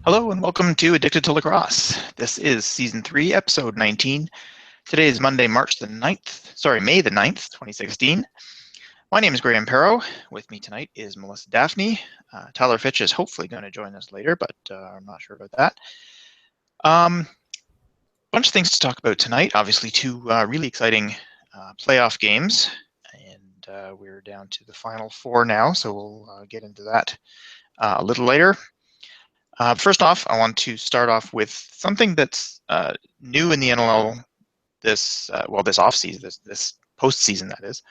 Hello and welcome to Addicted to Lacrosse. This is Season 3, Episode 19. Today is Monday, May the 9th, 2016. My name is Graham Perro. With me tonight is Melissa Daphne. Tyler Fitch is hopefully going to join us later, but I'm not sure about that. Bunch of things to talk about tonight. Obviously, two really exciting playoff games, and we're down to the Final Four now, so we'll get into that a little later. First off, I want to start off with something that's new in the NLL this offseason, this postseason, that is,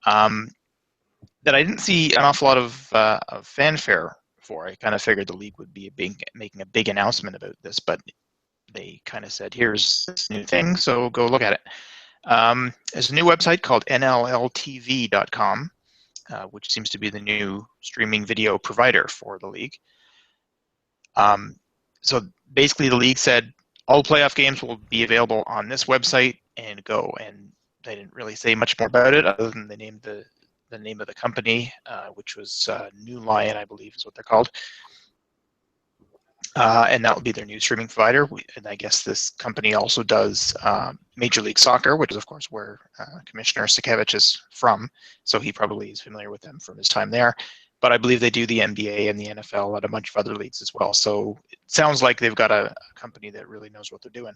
that I didn't see an awful lot of fanfare for. I kind of figured the league would be making a big announcement about this, but they kind of said, here's this new thing, so go look at it. There's a new website called NLLTV.com, which seems to be the new streaming video provider for the league. So basically, the league said all playoff games will be available on this website and go. And they didn't really say much more about it other than they named the name of the company, which was New Lion, I believe is what they're called. And that will be their new streaming provider. And I guess this company also does Major League Soccer, which is, of course, where Commissioner Sakevich is from. So he probably is familiar with them from his time there. But I believe they do the NBA and the NFL and a bunch of other leagues as well. So it sounds like they've got a company that really knows what they're doing.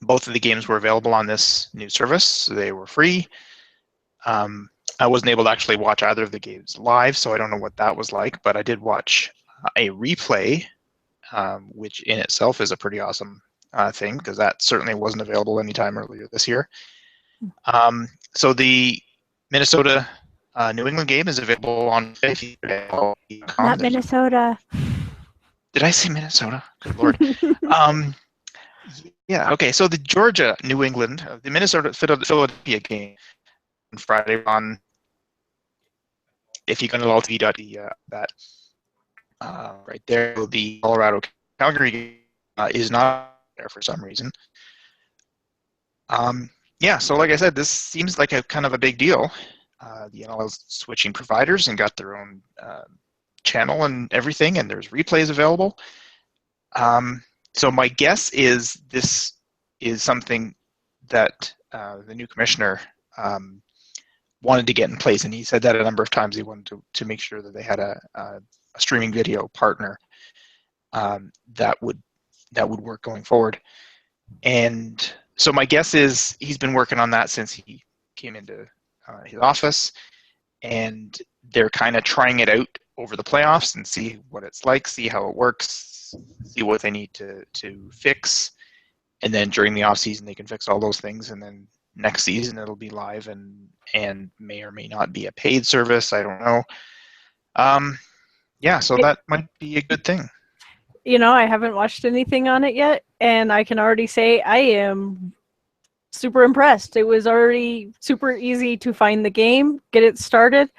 Both of the games were available on this new service. They were free. I wasn't able to actually watch either of the games live, so I don't know what that was like. But I did watch a replay, which in itself is a pretty awesome thing, because that certainly wasn't available anytime earlier this year. So the Minnesota New England game is available on Not Minnesota. Did I say Minnesota? Good Lord. Yeah, okay. So the Georgia New England, the Minnesota Philadelphia game on Friday on, if you go to LTV.de, that right there, the Colorado Calgary game is not there for some reason. Yeah, so like I said, this seems like a kind of a big deal. The NLL is switching providers and got their own channel and everything, and there's replays available. So my guess is this is something that the new commissioner wanted to get in place, and he said that a number of times. He wanted to make sure that they had a streaming video partner that would work going forward. And so my guess is he's been working on that since he came into his office, and they're kind of trying it out over the playoffs and see what it's like, see how it works, see what they need to fix, and then during the off season they can fix all those things, and then next season it'll be live and may or may not be a paid service. I don't know. Yeah, so that might be a good thing. You know, I haven't watched anything on it yet, and I can already say I am super impressed. It was already super easy to find the game, get it started.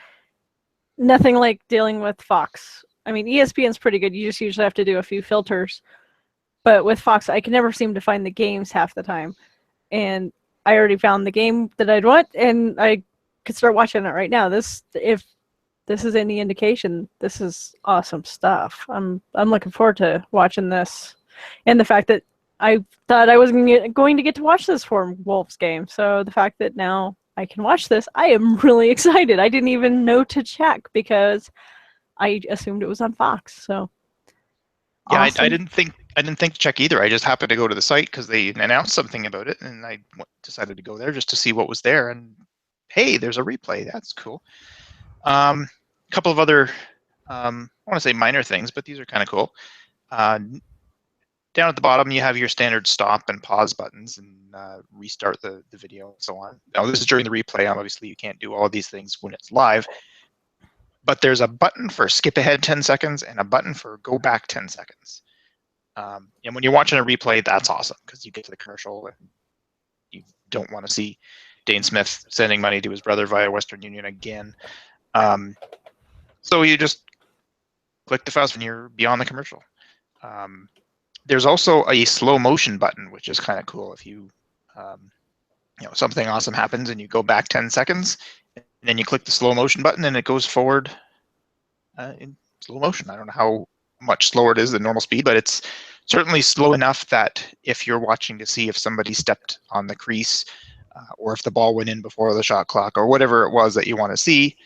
Nothing like dealing with Fox. I mean, ESPN's pretty good. You just usually have to do a few filters. But with Fox, I can never seem to find the games half the time. And I already found the game that I'd want, and I could start watching it right now. If this is any indication, this is awesome stuff. I'm looking forward to watching this. And the fact that I thought I wasn't going to get to watch this for Wolves game. So the fact that now I can watch this, I am really excited. I didn't even know to check because I assumed it was on Fox. So yeah, awesome. I didn't think to check either. I just happened to go to the site because they announced something about it, and I decided to go there just to see what was there. And hey, there's a replay. That's cool. A couple of other, I want to say minor things, but these are kind of cool. Down at the bottom, you have your standard stop and pause buttons and restart the video and so on. Now, this is during the replay. Obviously, you can't do all of these things when it's live. But there's a button for skip ahead 10 seconds and a button for go back 10 seconds. And when you're watching a replay, that's awesome because you get to the commercial and you don't want to see Dane Smith sending money to his brother via Western Union again. So you just click the fast when you're beyond the commercial. There's also a slow motion button, which is kind of cool. If you something awesome happens and you go back 10 seconds, and then you click the slow motion button and it goes forward in slow motion. I don't know much slower it is than normal speed, but it's certainly slow enough that if you're watching to see if somebody stepped on the crease or if the ball went in before the shot clock or whatever it was that you want to see,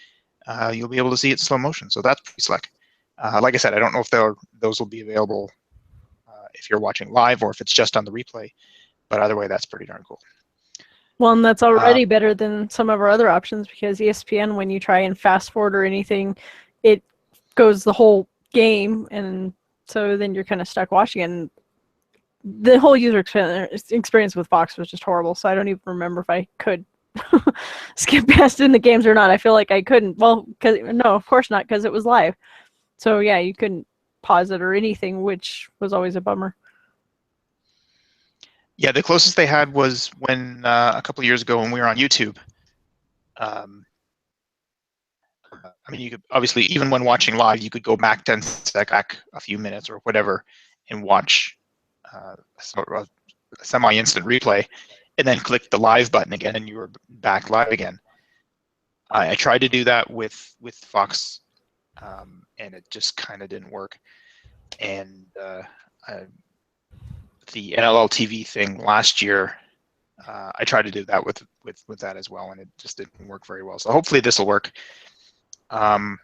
you'll be able to see it in slow motion. So that's pretty slick. Like I said, I don't know if those will be available if you're watching live or if it's just on the replay, but either way, that's pretty darn cool. Well, and that's already better than some of our other options, because ESPN, when you try and fast forward or anything, it goes the whole game, and so then you're kind of stuck watching it. And the whole user experience with Fox was just horrible, so I don't even remember if I could skip past in the games or not. I feel like I couldn't. Well, no, of course not, because it was live. So yeah, you couldn't pause it or anything, which was always a bummer. Yeah, the closest they had was when a couple of years ago when we were on YouTube. I mean, you could obviously, even when watching live, you could go back 10 seconds, back a few minutes or whatever, and watch a semi-instant replay, and then click the live button again, and you were back live again. I tried to do that with Fox, and it just kind of didn't work. And the NLL TV thing last year, I tried to do that with that as well, and it just didn't work very well. So hopefully this will work. And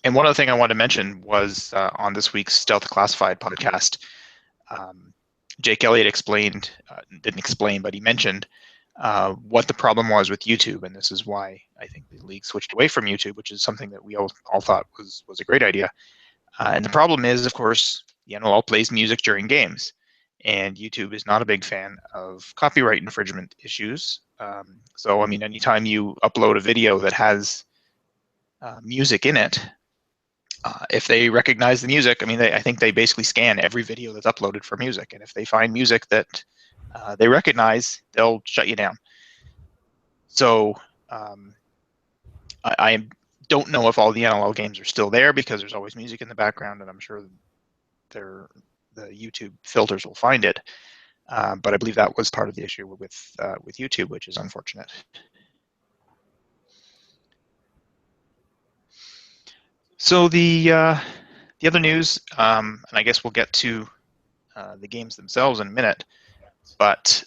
one other thing I wanted to mention was on this week's Stealth Classified podcast, Jake Elliott didn't explain, but he mentioned what the problem was with YouTube, and this is why I think the league switched away from YouTube, which is something that we all thought was a great idea. And the problem is, of course, the NLL plays music during games, and YouTube is not a big fan of copyright infringement issues. So, I mean, anytime you upload a video that has music in it, if they recognize the music, I mean, I think they basically scan every video that's uploaded for music, and if they find music that they recognize, they'll shut you down. So I don't know if all the NLL games are still there, because there's always music in the background, and I'm sure the YouTube filters will find it. But I believe that was part of the issue with YouTube, which is unfortunate. So the other news, and I guess we'll get to the games themselves in a minute, but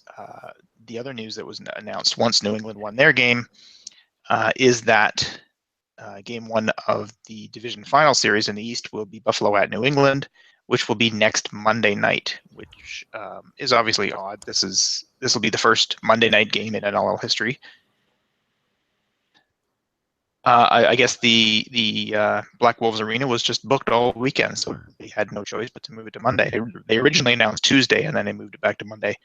the other news that was announced once New England won their game is that game one of the division final series in the East will be Buffalo at New England, which will be next Monday night, which is obviously odd. This will be the first Monday night game in NLL history. I guess the Black Wolves Arena was just booked all weekend, so they had no choice but to move it to Monday. They originally announced Tuesday, and then they moved it back to Monday.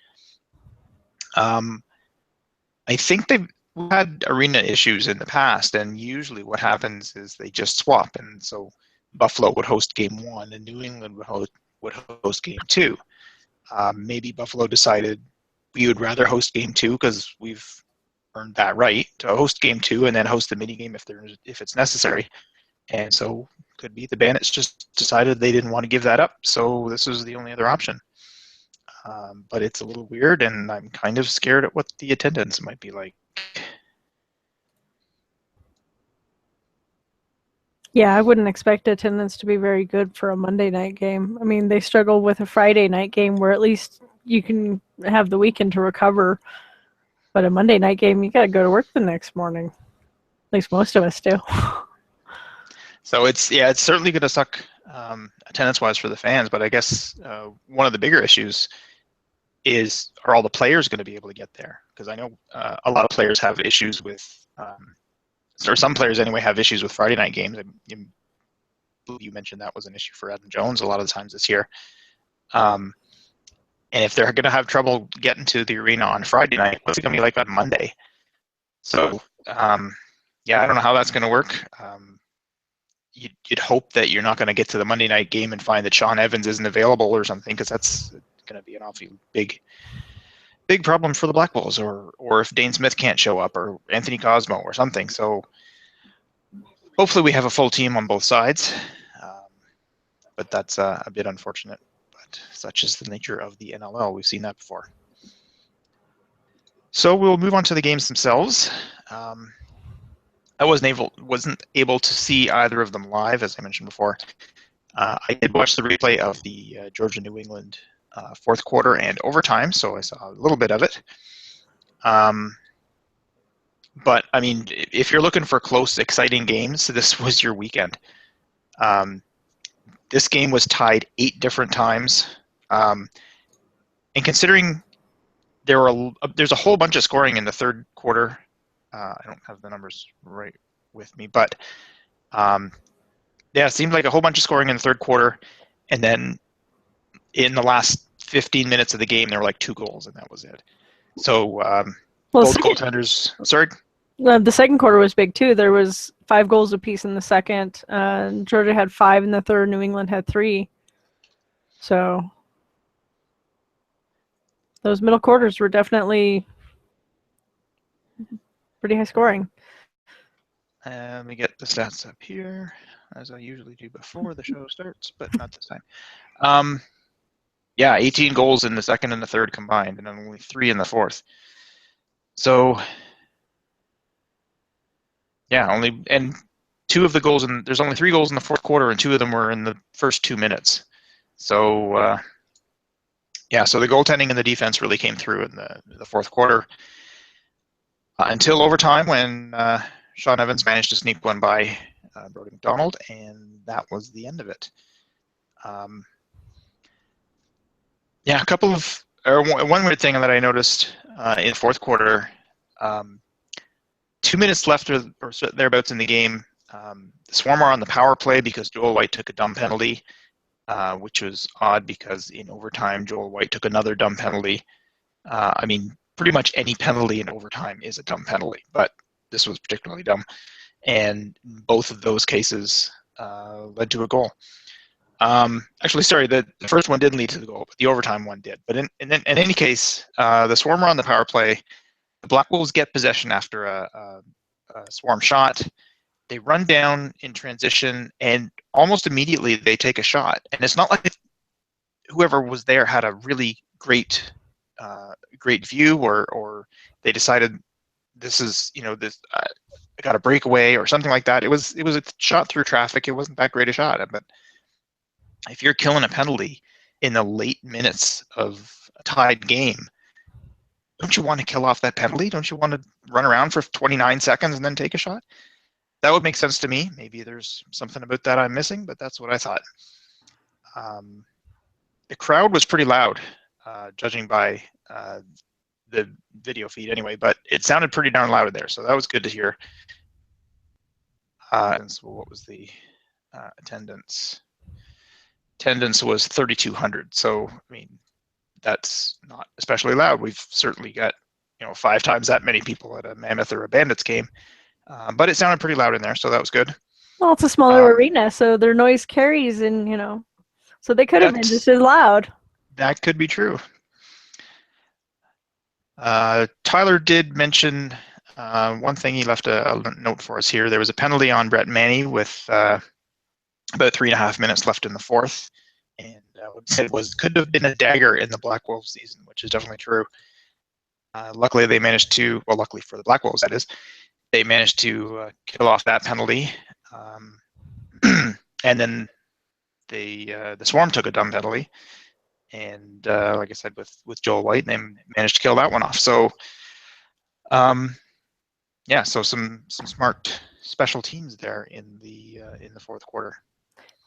I think they've had arena issues in the past, and usually what happens is they just swap, and so Buffalo would host game one, and New England would host game two. Maybe Buffalo decided we would rather host game two because we've earned that right to host game two and then host the mini game if it's necessary. And so could be the Bandits just decided they didn't want to give that up, so this was the only other option. But it's a little weird, and I'm kind of scared at what the attendance might be like. Yeah, I wouldn't expect attendance to be very good for a Monday night game. I mean, they struggle with a Friday night game where at least you can have the weekend to recover. But a Monday night game, you got to go to work the next morning. At least most of us do. So it's certainly going to suck attendance-wise for the fans. But I guess one of the bigger issues is, are all the players going to be able to get there? Because I know a lot of players have issues with, or some players anyway have issues with Friday night games. You mentioned that was an issue for Adam Jones a lot of the times this year. And if they're going to have trouble getting to the arena on Friday night, what's it going to be like on Monday? So, yeah, I don't know how that's going to work. You'd hope that you're not going to get to the Monday night game and find that Sean Evans isn't available or something, because that's going to be an awfully big problem for the Black Bulls, or if Dane Smith can't show up, or Anthony Cosmo or something. So hopefully we have a full team on both sides, but that's a bit unfortunate. But such is the nature of the NLL. We've seen that before. So we'll move on to the games themselves. I wasn't able to see either of them live, as I mentioned before. I did watch the replay of the Georgia-New England fourth quarter and overtime, so I saw a little bit of it. But, I mean, if you're looking for close, exciting games, this was your weekend. This game was tied 8 different times. And considering there's a whole bunch of scoring in the third quarter, I don't have the numbers right with me, but yeah, it seemed like a whole bunch of scoring in the third quarter, and then in the last 15 minutes of the game, there were like 2 goals, and that was it. So both goaltenders. Sorry. The second quarter was big too. There was 5 goals apiece in the second. Georgia had 5 in the third. New England had 3. So those middle quarters were definitely pretty high scoring. Let me get the stats up here, as I usually do before the show starts, but not this time. Yeah, 18 goals in the second and the third combined, and only 3 in the fourth. So, yeah, and 2 of the goals, there's only 3 goals in the fourth quarter, and 2 of them were in the first 2 minutes. So, yeah, so the goaltending and the defense really came through in the fourth quarter until overtime when Sean Evans managed to sneak one by Brody McDonald, and that was the end of it. Yeah, one weird thing that I noticed in the fourth quarter, 2 minutes left or thereabouts in the game, the Swarm are on the power play because Joel White took a dumb penalty, which was odd because in overtime, Joel White took another dumb penalty. I mean, pretty much any penalty in overtime is a dumb penalty, but this was particularly dumb. And both of those cases led to a goal. Actually, sorry, the first one didn't lead to the goal, but the overtime one did. But in any case, the Swarm are on the power play. The Black Wolves get possession after a Swarm shot. They run down in transition, and almost immediately they take a shot. And it's not like whoever was there had a really great view, or they decided this is, this I got a breakaway or something like that. It was a shot through traffic. It wasn't that great a shot, but if you're killing a penalty in the late minutes of a tied game, don't you want to kill off that penalty? Don't you want to run around for 29 seconds and then take a shot? That would make sense to me. Maybe there's something about that I'm missing, but that's what I thought. The crowd was pretty loud, judging by the video feed anyway, but it sounded pretty darn loud there, so that was good to hear. And so what was the attendance? Attendance was 3,200, so I mean, that's not especially loud. We've certainly got 5 times that many people at a Mammoth or a Bandits game, but it sounded pretty loud in there, so that was good. Well, it's a smaller arena, so their noise carries, and so they could have been just as loud. That could be true. Tyler did mention one thing. He left a note for us here. There was a penalty on Brett Manny with about 3.5 minutes left in the fourth, and what he said could have been a dagger in the Black Wolves season, which is definitely true. Luckily, they managed to, well, luckily for the Black Wolves, that is, they managed to kill off that penalty, and then the Swarm took a dumb penalty, and like I said, with Joel White, they managed to kill that one off. So, yeah, so some smart special teams there in the fourth quarter.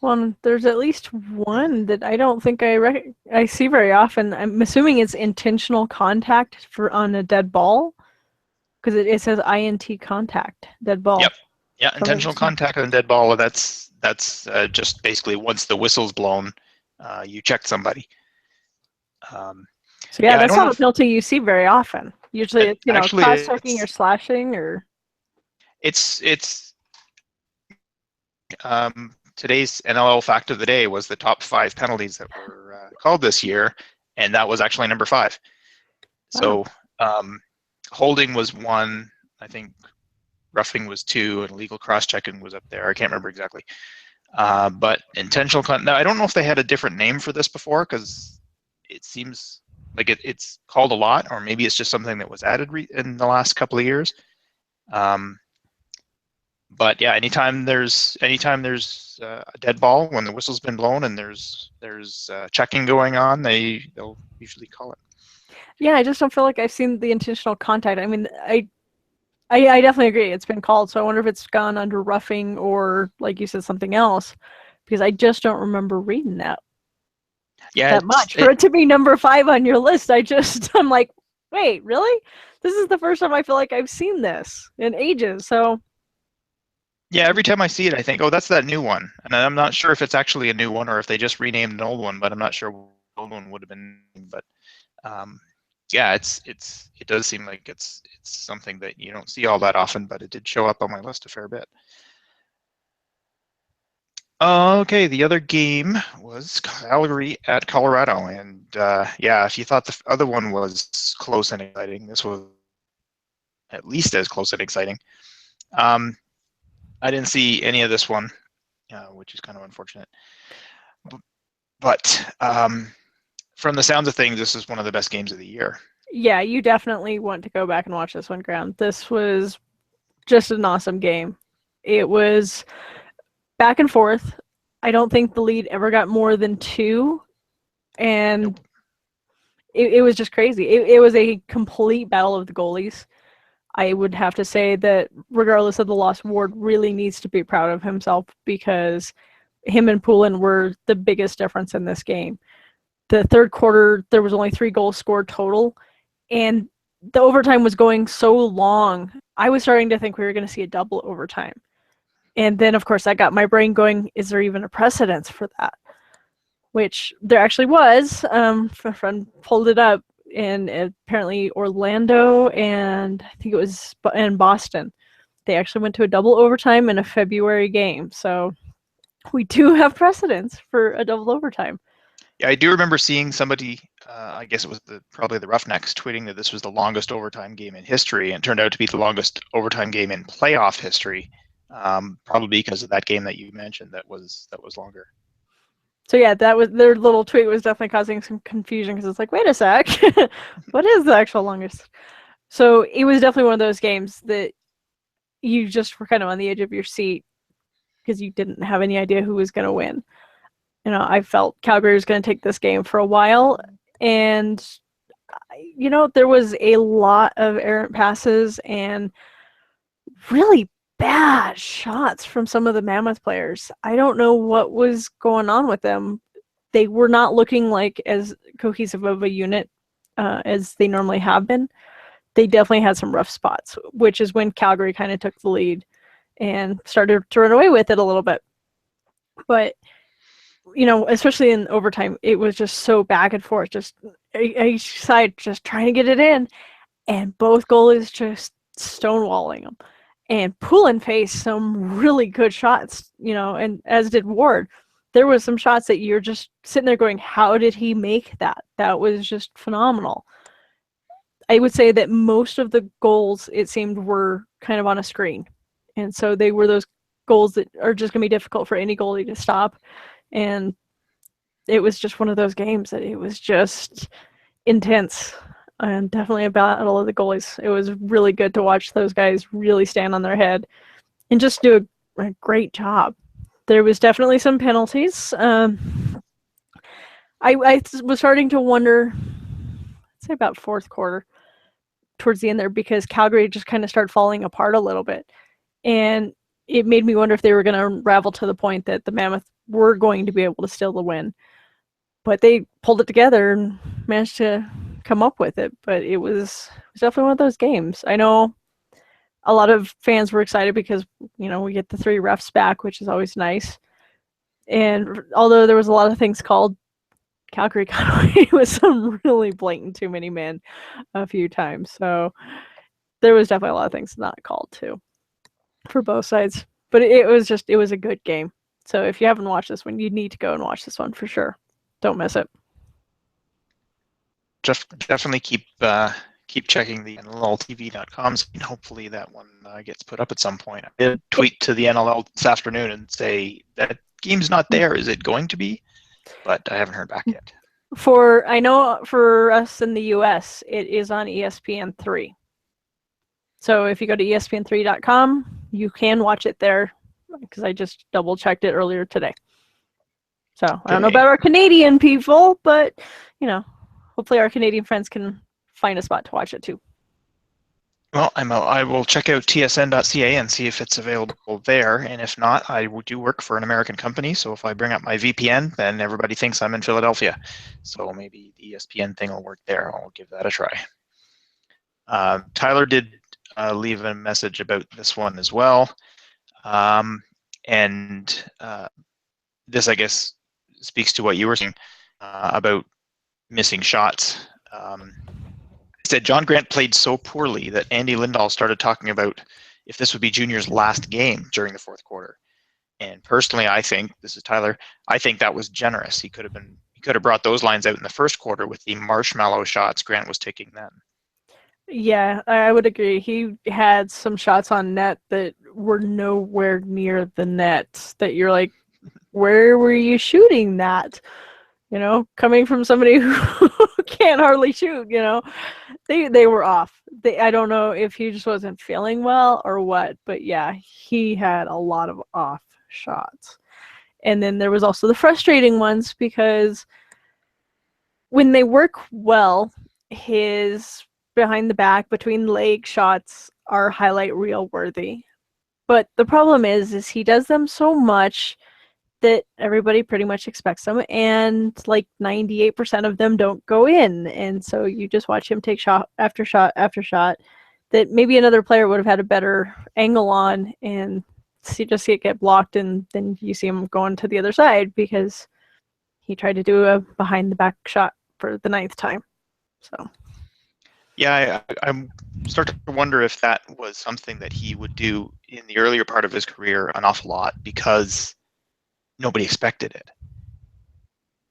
Well, there's at least one that I don't think I see very often. I'm assuming it's intentional contact on a dead ball, because it says INT contact, dead ball. Yep. Yeah, intentional contact on a dead ball. That's just basically once the whistle's blown, you check somebody. So yeah, that's not a penalty you see very often. Usually, it's cross-checking or slashing or. It's today's NLL fact of the day was the top 5 penalties that were called this year, and that was actually number 5. Wow. So holding was 1, I think roughing was 2, and illegal cross-checking was up there. I can't remember exactly. But intentional now, I don't know if they had a different name for this before, because it seems like it's called a lot, or maybe it's just something that was added in the last couple of years. But yeah, anytime there's a dead ball when the whistle's been blown and there's checking going on, they'll usually call it. Yeah, I just don't feel like I've seen the intentional contact. I mean, I definitely agree. It's been called, so I wonder if it's gone under roughing or, like you said, something else, because I just don't remember reading Yeah, that much. For it to be number 5 on your list, I'm like, wait, really? This is the first time I feel like I've seen this in ages. So yeah, every time I see it, I think, oh, that's that new one, and I'm not sure if it's actually a new one or if they just renamed an old one. But I'm not sure what the old one would have been. But yeah, it does seem like it's something that you don't see all that often, but it did show up on my list a fair bit. Okay, the other game was Calgary at Colorado, and yeah, if you thought the other one was close and exciting, this was at least as close and exciting. I didn't see any of this one, which is kind of unfortunate. But from the sounds of things, this is one of the best games of the year. yeah, you definitely want to go back and watch this one, Graham. This was just an awesome game. It was back and forth. I don't think the lead ever got more than 2, and Nope. it was just crazy. It was a complete battle of the goalies. I would have to say that regardless of the loss, Ward really needs to be proud of himself, because him and Poulin were the biggest difference in this game. The third quarter, there was only 3 goals scored total, and the overtime was going so long. I was starting to think we were going to see a double overtime. And then, of course, that got my brain going, is there even a precedence for that? Which there actually was. A friend pulled it up, and apparently Orlando and I think it was in Boston, they actually went to a double overtime in a February game. So we do have precedence for a double overtime. Yeah, I do remember seeing somebody, I guess it was probably the Roughnecks, tweeting that this was the longest overtime game in history, and it turned out to be the longest overtime game in playoff history, probably because of that game that you mentioned that was longer. So yeah, that was their little tweet was definitely causing some confusion, because it's like, wait a sec, what is the actual longest? So it was definitely one of those games that you just were kind of on the edge of your seat because you didn't have any idea who was going to win. You know, I felt Calgary was going to take this game for a while, and there was a lot of errant passes and really bad shots from some of the Mammoth players. I don't know what was going on with them. They were not looking like as cohesive of a unit as they normally have been. They definitely had some rough spots, which is when Calgary kind of took the lead and started to run away with it a little bit. But, especially in overtime, it was just so back and forth, just each side just trying to get it in, and both goalies just stonewalling them. And Poulin faced some really good shots, and as did Ward. There was some shots that you're just sitting there going, how did he make that? That was just phenomenal. I would say that most of the goals, it seemed, were kind of on a screen. And so they were those goals that are just going to be difficult for any goalie to stop. And it was just one of those games that it was just intense. And definitely a battle of the goalies. It was really good to watch those guys really stand on their head and just do a great job. There was definitely some penalties. I was starting to wonder, I'd say about fourth quarter, towards the end there, because Calgary just kind of started falling apart a little bit. And it made me wonder if they were going to unravel to the point that the Mammoth were going to be able to steal the win. But they pulled it together and managed to come up with it. But it was definitely one of those games. I know a lot of fans were excited because, we get the 3 refs back, which is always nice. And although there was a lot of things called, Calgary got away with some really blatant too many men a few times. So there was definitely a lot of things not called too for both sides. But it was a good game. So if you haven't watched this one, you need to go and watch this one for sure. Don't miss it. Definitely keep checking the NLLTV.com, and hopefully that one gets put up at some point. I did tweet to the NLL this afternoon and say that game's not there. Is it going to be? But I haven't heard back yet. I know for us in the US, it is on ESPN3. So if you go to ESPN3.com, you can watch it there because I just double checked it earlier today. So I don't know about our Canadian people, but hopefully our Canadian friends can find a spot to watch it too. Well, I will check out tsn.ca and see if it's available there, and if not, I do work for an American company, so if I bring up my VPN, then everybody thinks I'm in Philadelphia. So maybe the ESPN thing will work there. I'll give that a try. Tyler did leave a message about this one as well, and this, I guess, speaks to what you were saying about missing shots. Said John Grant played so poorly that Andy Lindahl started talking about if this would be Junior's last game during the fourth quarter. And personally, I think, this is Tyler, I think that was generous. He could have brought those lines out in the first quarter with the marshmallow shots Grant was taking then. Yeah, I would agree. He had some shots on net that were nowhere near the net that you're like, where were you shooting that? Coming from somebody who can't hardly shoot, they were off. I don't know if he just wasn't feeling well or what, but yeah, he had a lot of off shots. And then there was also the frustrating ones because when they work well, his behind the back, between leg shots are highlight reel worthy. But the problem is he does them so much that everybody pretty much expects them, and like 98% of them don't go in, and so you just watch him take shot after shot after shot that maybe another player would have had a better angle on, and see it get blocked, and then you see him going to the other side because he tried to do a behind the back shot for the 9th time. So yeah, I'm starting to wonder if that was something that he would do in the earlier part of his career an awful lot because nobody expected it.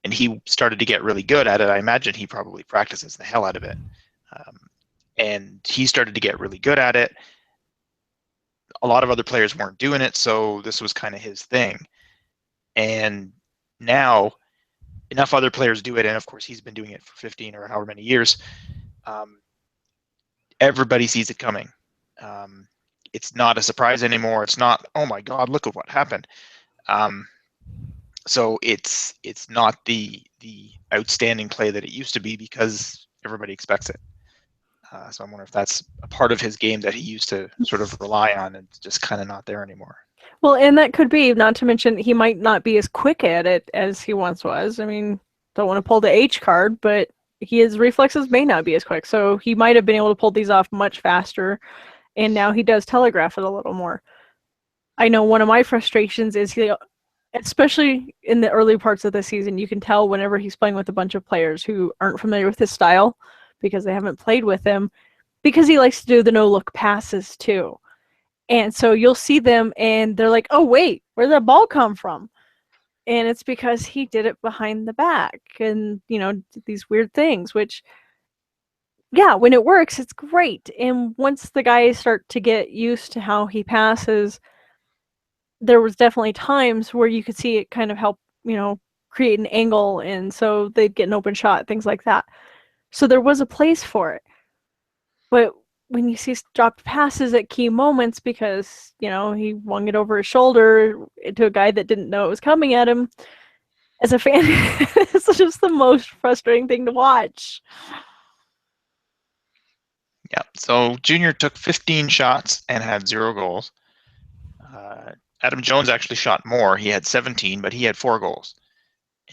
And he started to get really good at it. I imagine he probably practices the hell out of it. And he started to get really good at it. A lot of other players weren't doing it, so this was kind of his thing. And now enough other players do it, and of course he's been doing it for 15 or however many years. Everybody sees it coming. It's not a surprise anymore. It's not, oh my God, look at what happened. So it's not the outstanding play that it used to be because everybody expects it. So I wonder if that's a part of his game that he used to sort of rely on and it's just kind of not there anymore. Well, and that could be, not to mention he might not be as quick at it as he once was. I mean, don't want to pull the H card, but his reflexes may not be as quick. So he might have been able to pull these off much faster, and now he does telegraph it a little more. I know one of my frustrations is especially in the early parts of the season, you can tell whenever he's playing with a bunch of players who aren't familiar with his style because they haven't played with him, because he likes to do the no-look passes too. And so you'll see them and they're like, oh, wait, where'd that ball come from? And it's because he did it behind the back and, these weird things, which, yeah, when it works, it's great. And once the guys start to get used to how he passes, there was definitely times where you could see it kind of help, create an angle, and so they'd get an open shot, things like that. So there was a place for it. But when you see dropped passes at key moments because, he wung it over his shoulder to a guy that didn't know it was coming at him, as a fan, it's just the most frustrating thing to watch. Yeah, so Junior took 15 shots and had 0 goals. Adam Jones actually shot more. He had 17, but he had 4 goals.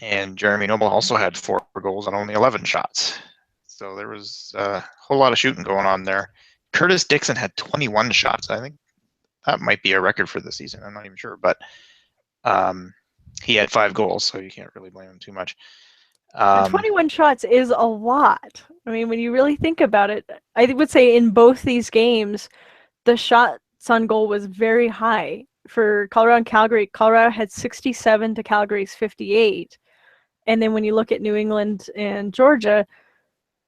And Jeremy Noble also had 4 goals on only 11 shots. So there was a whole lot of shooting going on there. Curtis Dixon had 21 shots. I think that might be a record for the season. I'm not even sure, but he had 5 goals, so you can't really blame him too much. 21 shots is a lot. I mean, when you really think about it, I would say in both these games, the shots on goal was very high. For Colorado and Calgary, Colorado had 67 to Calgary's 58. And then when you look at New England and Georgia,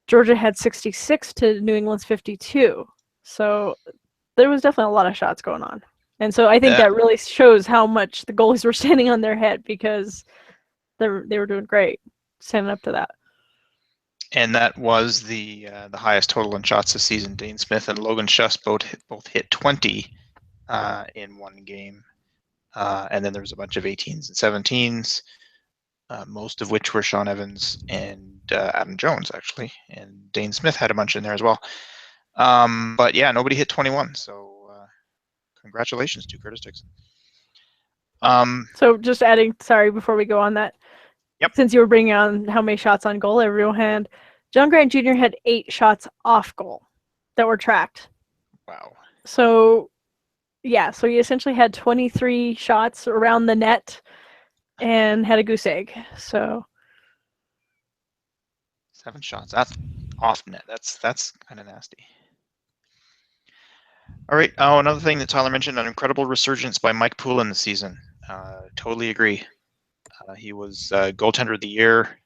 Georgia had 66 to New England's 52. So there was definitely a lot of shots going on. And so I think that really shows how much the goalies were standing on their head because they were doing great, standing up to that. And that was the highest total in shots this season. Dane Smith and Logan Schuss both hit 20 in one game. And then there was a bunch of 18s and 17s, most of which were Sean Evans and Adam Jones, actually. And Dane Smith had a bunch in there as well. But yeah, nobody hit 21. So congratulations to Curtis Dixon. So just adding, sorry, before we go on that, Yep. Since you were bringing on how many shots on goal everyone had, John Grant Jr. had 8 shots off goal that were tracked. Wow. So, yeah, so he essentially had 23 shots around the net and had a goose egg. So 7 shots. That's off net. That's kind of nasty. All right. Oh, another thing that Tyler mentioned, an incredible resurgence by Mike Poulin this season. Totally agree. He was goaltender of the year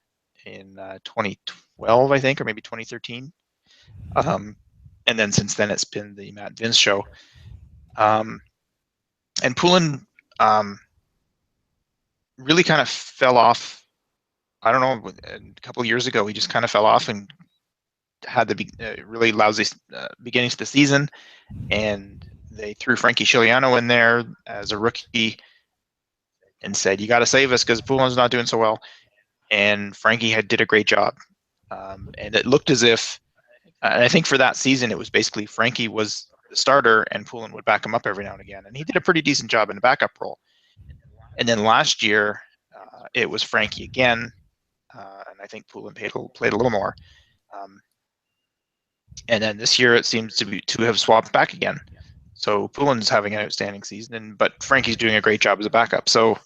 in 2012, I think, or maybe 2013. And then since then, it's been the Matt Vince show. And Poulin really kind of fell off. I don't know, a couple of years ago, he just kind of fell off and had the really lousy beginning to the season. And they threw Frankie Chiliano in there as a rookie and said, you got to save us because Poulin's not doing so well. And Frankie did a great job. And it looked as if, and I think for that season, it was basically Frankie was the starter and Poulin would back him up every now and again. And he did a pretty decent job in the backup role. And then last year, it was Frankie again. And I think Poulin played a little more. And then this year, it seems to have swapped back again. So Poulin's having an outstanding season, but Frankie's doing a great job as a backup. So,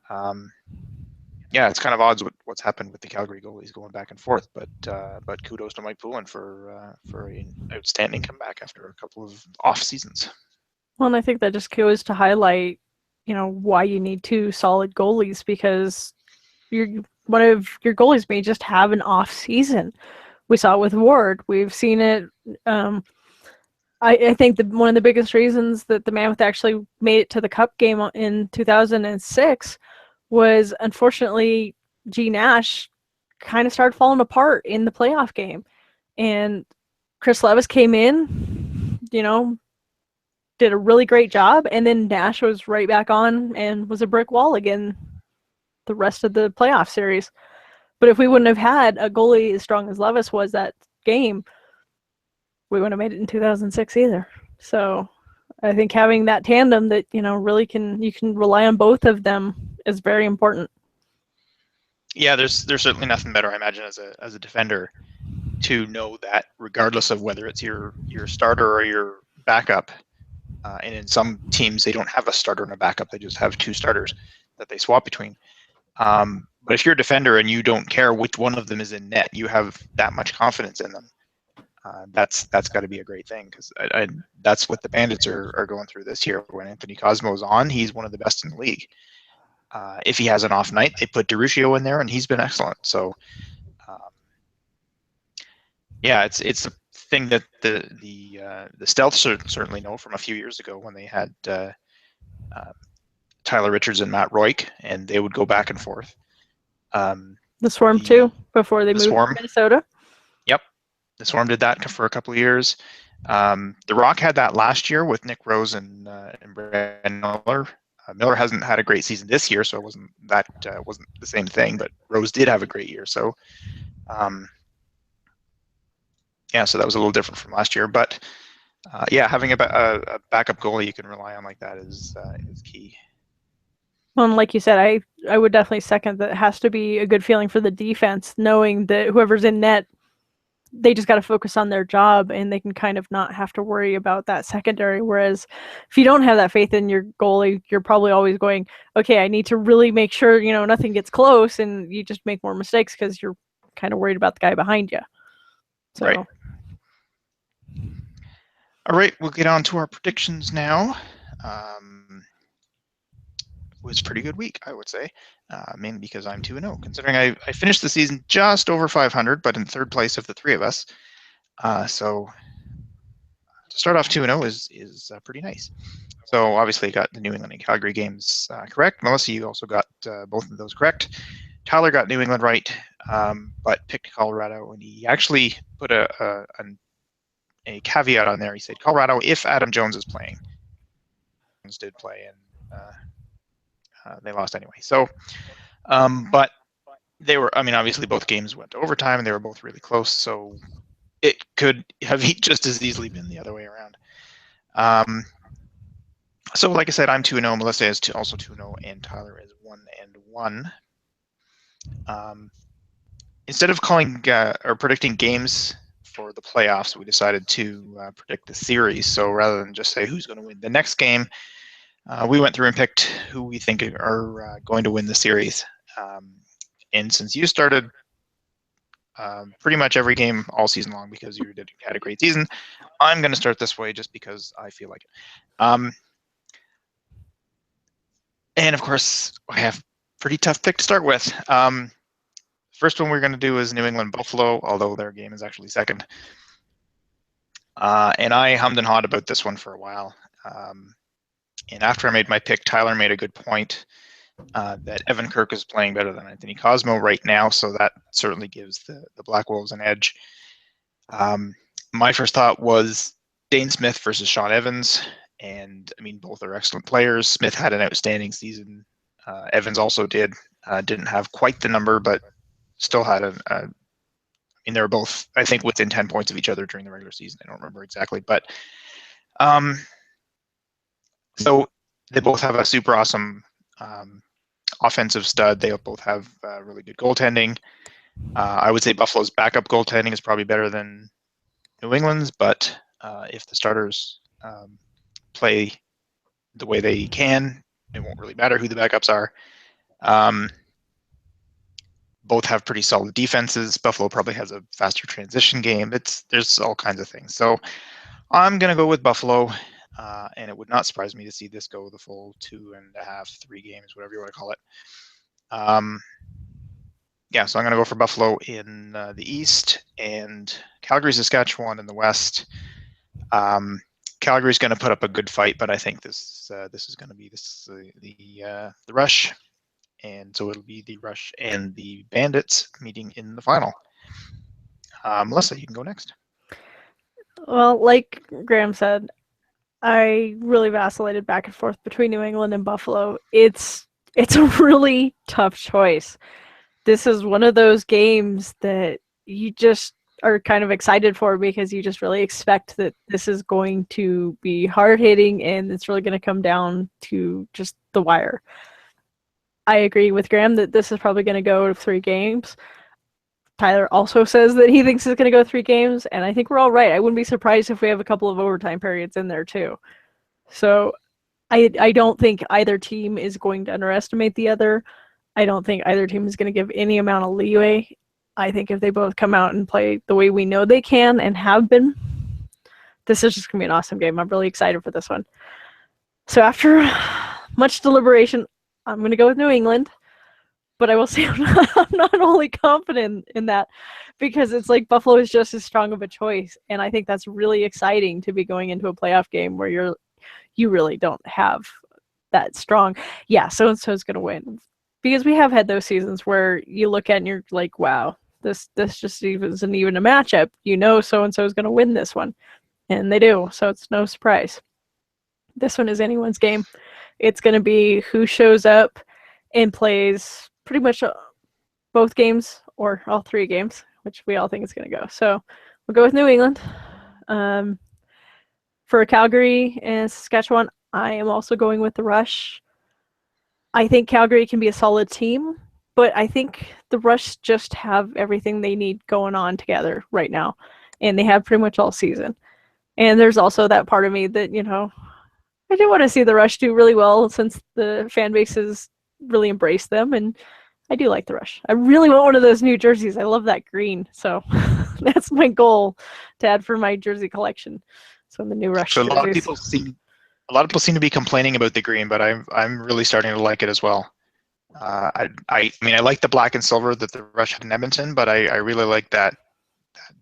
yeah, it's kind of odds what's happened with the Calgary goalies going back and forth. But kudos to Mike Poulin for an outstanding comeback after a couple of off seasons. Well, and I think that just goes to highlight, why you need 2 solid goalies, because one of your goalies may just have an off season. We saw it with Ward. We've seen it. I think one of the biggest reasons that the Mammoth actually made it to the Cup game in 2006 was, unfortunately, G. Nash kind of started falling apart in the playoff game. And Chris Levis came in, did a really great job, and then Nash was right back on and was a brick wall again the rest of the playoff series. But if we wouldn't have had a goalie as strong as Levis was that game, we wouldn't have made it in 2006 either. So I think having that tandem that, really you can rely on both of them is very important. Yeah, there's certainly nothing better, I imagine, as a defender, to know that regardless of whether it's your starter or your backup, and in some teams they don't have a starter and a backup, they just have 2 starters that they swap between. But if you're a defender and you don't care which one of them is in net, you have that much confidence in them. That's got to be a great thing, because that's what the Bandits are going through this year. When Anthony Cosmo's on, he's one of the best in the league. If he has an off night, they put DeRuccio in there, and he's been excellent. So, yeah, it's a thing that the Stealth certainly know from a few years ago when they had Tyler Richards and Matt Roik, and they would go back and forth. The Swarm too, before they moved to Minnesota. Yep, the Swarm did that for a couple of years. The Rock had that last year with Nick Rose and Brad Miller. Miller hasn't had a great season this year, so it wasn't the same thing. But Rose did have a great year, so yeah, so that was a little different from last year. But yeah, having a backup goalie you can rely on like that is key. Well, and like you said, I would definitely second that. It has to be a good feeling for the defense, knowing that whoever's in net, they just got to focus on their job, and they can kind of not have to worry about that secondary. Whereas if you don't have that faith in your goalie, you're probably always going, okay, I need to really make sure, nothing gets close, and you just make more mistakes because you're kind of worried about the guy behind you. So. Right. All right, we'll get on to our predictions now. It was a pretty good week, I would say, mainly because I'm 2-0, considering I finished the season just over 500, but in 3rd place of the 3 of us. So to start off 2-0 is pretty nice. So obviously got the New England and Calgary games correct. Melissa, you also got both of those correct. Tyler got New England right, but picked Colorado, and he actually put a caveat on there. He said Colorado if Adam Jones is playing. did play, and they lost anyway. So, but they were, I mean, obviously both games went to overtime, and they were both really close, so it could have just as easily been the other way around. So, like I said, I'm 2-0. Melissa is also 2-0, and Tyler is 1-1. Instead of calling or predicting games for the playoffs, we decided to predict the series. So rather than just say who's going to win the next game, we went through and picked who we think are going to win the series. And since you started pretty much every game all season long because you had a great season, I'm going to start this way just because I feel like it. And of course, I have a pretty tough pick to start with. First one we're going to do is New England Buffalo, although their game is actually second. And I hummed and hawed about this one for a while. And after I made my pick, Tyler made a good point that Evan Kirk is playing better than Anthony Cosmo right now, so that certainly gives the Black Wolves an edge. My first thought was Dane Smith versus Sean Evans. And I mean, both are excellent players. Smith had an outstanding season. Evans also did. Didn't have quite the number, but still had I mean, they were both, I think, within 10 points of each other during the regular season. I don't remember exactly, but so they both have a super awesome offensive stud. They both have really good goaltending. I would say Buffalo's backup goaltending is probably better than New England's, but if the starters play the way they can, it won't really matter who the backups are. Both have pretty solid defenses. Buffalo probably has a faster transition game. There's all kinds of things. So I'm going to go with Buffalo, and it would not surprise me to see this go the full 2.5, 3 games, whatever you want to call it. Yeah, so I'm going to go for Buffalo in the East and Calgary, Saskatchewan in the West. Calgary's going to put up a good fight, but I think this is going to be the Rush, and so it'll be the Rush and the Bandits meeting in the final. Melissa, you can go next. Well, like Graham said, I really vacillated back and forth between New England and Buffalo. It's a really tough choice. This is one of those games that you just are kind of excited for because you just really expect that this is going to be hard-hitting and it's really going to come down to just the wire. I agree with Graham that this is probably going to go to 3 games. Tyler also says that he thinks it's going to go 3 games, and I think we're all right. I wouldn't be surprised if we have a couple of overtime periods in there too. So I don't think either team is going to underestimate the other. I don't think either team is going to give any amount of leeway. I think if they both come out and play the way we know they can and have been, this is just going to be an awesome game. I'm really excited for this one. So after much deliberation, I'm going to go with New England. But I will say I'm not only confident in that because it's like Buffalo is just as strong of a choice. And I think that's really exciting to be going into a playoff game where you really don't have that strong, yeah, so-and-so is going to win. Because we have had those seasons where you look at and you're like, wow, this just isn't even a matchup. You know so-and-so is going to win this one. And they do, so it's no surprise. This one is anyone's game. It's going to be who shows up and plays pretty much both games or all 3 games, which we all think is going to go. So we'll go with New England. For Calgary and Saskatchewan, I am also going with the Rush. I think Calgary can be a solid team, but I think the Rush just have everything they need going on together right now, and they have pretty much all season. And there's also that part of me that, I do want to see the Rush do really well since the fan base has really embraced them, and I do like the Rush. I really want one of those new jerseys. I love that green, so that's my goal to add for my jersey collection. So the new Rush jerseys. A lot of people seem to be complaining about the green, but I'm really starting to like it as well. I mean, I like the black and silver that the Rush had in Edmonton, but I really like that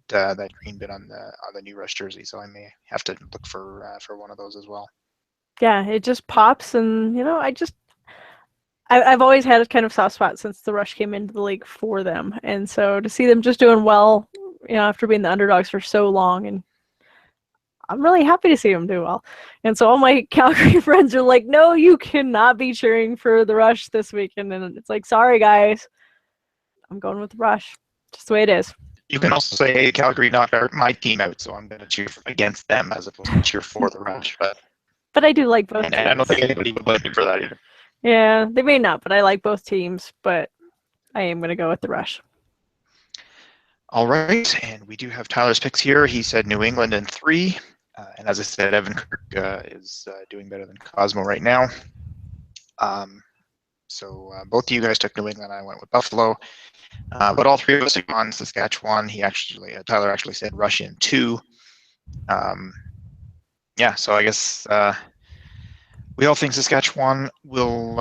green bit on the new Rush jersey. So I may have to look for one of those as well. Yeah, it just pops, and I've always had a kind of soft spot since the Rush came into the league for them, and so to see them just doing well, after being the underdogs for so long, and I'm really happy to see them do well. And so all my Calgary friends are like, no, you cannot be cheering for the Rush this weekend. And it's like, sorry, guys. I'm going with the Rush. Just the way it is. You can also say Calgary knocked my team out, so I'm going to cheer against them as opposed to cheer for the Rush. But I do like both teams. I don't think anybody would blame me for that either. Yeah, they may not, but I like both teams. But I am going to go with the Rush. All right, and we do have Tyler's picks here. He said New England in 3. And as I said, Evan Kirk is doing better than Cosmo right now. So both of you guys took New England. I went with Buffalo. But all three of us have gone Saskatchewan. Tyler actually said Rush in 2. Yeah, so I guess we all think Saskatchewan will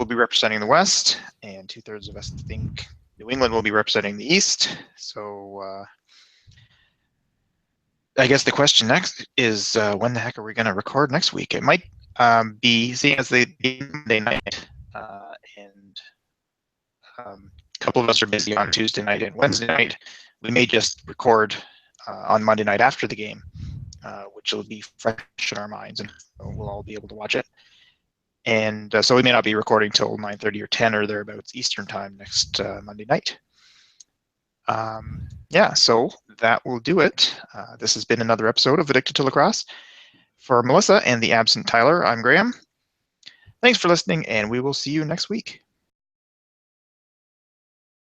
be representing the West, and 2/3 of us think New England will be representing the East. So I guess the question next is when the heck are we going to record next week? It might be, seeing as the Monday night, and a couple of us are busy on Tuesday night and Wednesday night. We may just record on Monday night after the game, which will be fresh in our minds, and we'll all be able to watch it. And so we may not be recording till 9:30 or 10 or thereabouts Eastern time next Monday night. Yeah, so that will do it. This has been another episode of Addicted to Lacrosse. For Melissa and the absent Tyler, I'm Graham. Thanks for listening, and we will see you next week.